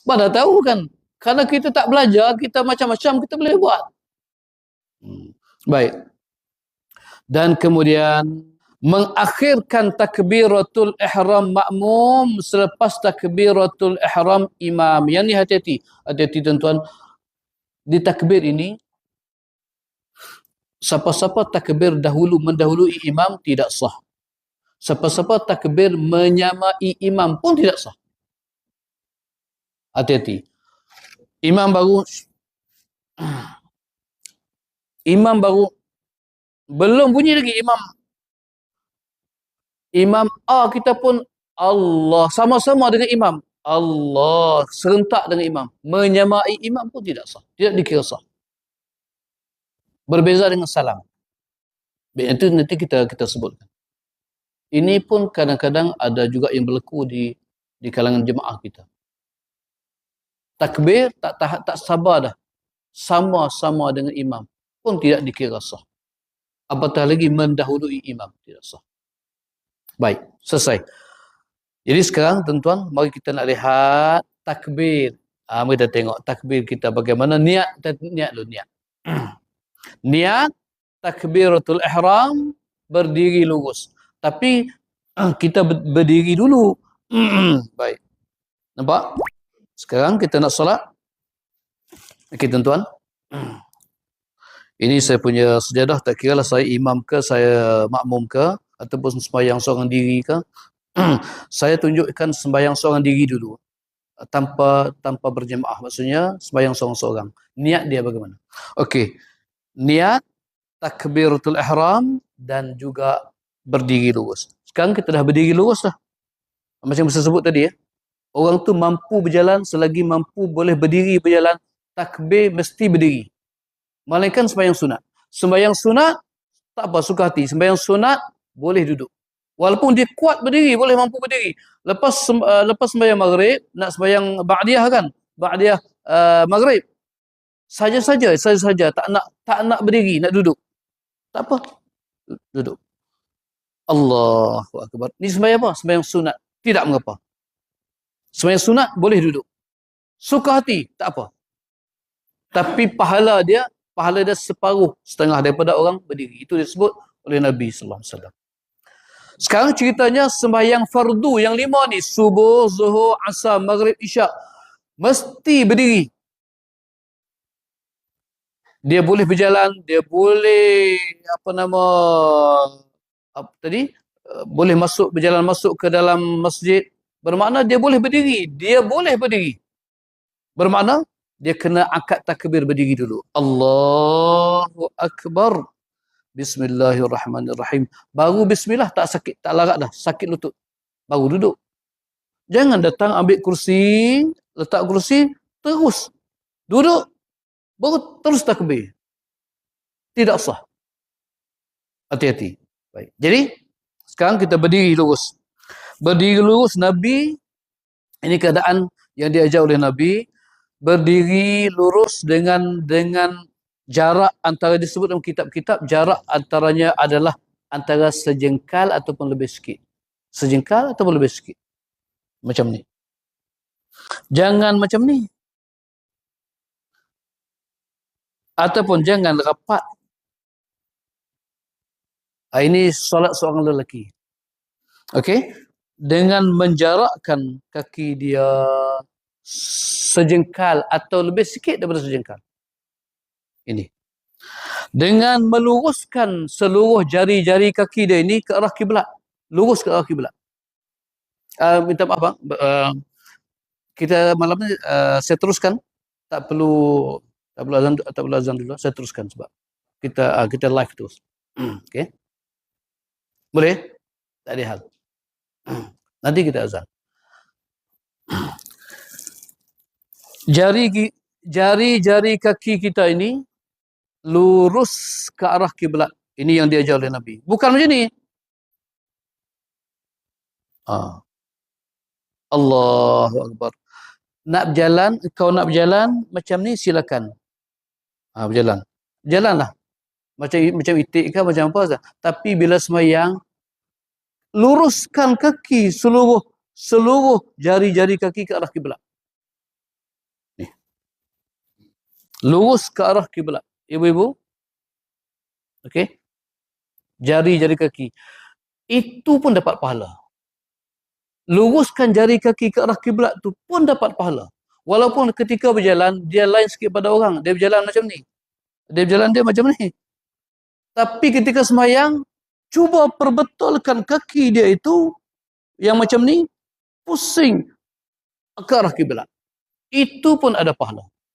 Mana tahu kan? Karena kita tak belajar, kita macam-macam kita boleh buat. Baik. Dan kemudian mengakhirkan takbiratul ihram makmum selepas takbiratul ihram imam. Yang ni hati-hati. Hati-hati tuan-tuan. Di takbir ini, siapa-siapa takbir mendahului imam tidak sah. Siapa-siapa takbir menyamai imam pun tidak sah. Hati-hati. Imam baru belum bunyi lagi imam kita pun Allah sama-sama dengan imam. Allah serentak dengan imam. Menyamai imam pun tidak sah. Tidak dikira sah. Berbeza dengan salam. Itu nanti kita sebutkan. Ini pun kadang-kadang ada juga yang berlaku di kalangan jemaah kita. Takbir tak sabar dah. Sama-sama dengan imam pun tidak dikira sah. Apatah lagi mendahului imam, tidak sah. Baik, selesai. Jadi sekarang tuan-tuan, mari kita nak lihat takbir. Mari kita tengok takbir kita bagaimana niat dulu niat. Niat takbiratul ihram berdiri lurus. Tapi kita berdiri dulu. Baik. Nampak? Sekarang kita nak solat. Okey tuan-tuan. Ini saya punya sejadah, tak kira lah saya imam ke, saya makmum ke, ataupun sembahyang seorang diri ke. Saya tunjukkan sembahyang seorang diri dulu. Tanpa berjemaah. Maksudnya sembahyang seorang-seorang. Niat dia bagaimana? Okey. Niat takbiratul ihram dan juga berdiri lurus. Sekarang kita dah berdiri lurus dah. Macam saya sebut tadi ya. Orang tu mampu berjalan, selagi mampu boleh berdiri berjalan, takbir mesti berdiri. Melainkan sembahyang sunat. Sembahyang sunat, tak apa, suka hati. Sembahyang sunat, boleh duduk. Walaupun dia kuat berdiri, boleh mampu berdiri. Lepas sembahyang maghrib, nak sembahyang ba'diyah kan? Ba'diyah maghrib. Saja-saja, tak nak berdiri, nak duduk. Tak apa, duduk. Allahu Akbar. Ini sembahyang apa? Sembahyang sunat. Tidak mengapa. Sembahyang sunat boleh duduk. Suka hati, tak apa. Tapi pahala dia separuh, setengah daripada orang berdiri. Itu disebut oleh Nabi sallallahu alaihi wasallam. Sekarang ceritanya sembahyang fardu yang 5 ni, subuh, zuhur, asar, maghrib, isyak, mesti berdiri. Dia boleh berjalan, dia boleh boleh berjalan masuk ke dalam masjid. Bermakna dia boleh berdiri. Dia boleh berdiri. Bermakna dia kena angkat takbir berdiri dulu. Allahu Akbar. Bismillahirrahmanirrahim. Baru bismillah tak sakit, tak larat dah. Sakit lutut. Baru duduk. Jangan datang ambil kursi, letak kursi, terus duduk. Baru terus takbir. Tidak sah. Hati-hati. Baik. Jadi, sekarang kita berdiri lurus. Berdiri lurus Nabi, ini keadaan yang diajar oleh Nabi, berdiri lurus dengan jarak antara, disebut dalam kitab-kitab, jarak antaranya adalah antara sejengkal ataupun lebih sikit. Sejengkal ataupun lebih sikit. Macam ni. Jangan macam ni. Ataupun jangan rapat. Ini solat seorang lelaki. Okey? Dengan menjarakkan kaki dia sejengkal atau lebih sikit daripada sejengkal. Ini. Dengan meluruskan seluruh jari-jari kaki dia ini ke arah kiblat. Lurus ke arah kiblat. Minta maaf bang. Kita malam ni saya teruskan. Tak perlu azan dulu. Saya teruskan sebab kita live terus. Okey. Boleh? Tak ada hal. Nanti kita azan. Jari-jari kaki kita ini lurus ke arah kiblat. Ini yang diajar oleh Nabi. Bukan macam ni. Allahu Akbar. Kau nak berjalan macam ni, silakan. Berjalan. Jalanlah. Macam itik ke macam apa. Tapi bila sembahyang, luruskan kaki seluruh jari-jari kaki ke arah kiblat. Lurus ke arah kiblat. Ibu-ibu. Okey. Jari-jari kaki. Itu pun dapat pahala. Luruskan jari kaki ke arah kiblat tu pun dapat pahala. Walaupun ketika berjalan, dia lain sikit pada orang. Dia berjalan macam ni. Dia berjalan dia macam ni. Tapi ketika semayang, cuba perbetulkan kaki dia itu, yang macam ni, pusing ke arah kiblat. Itu pun ada pahala.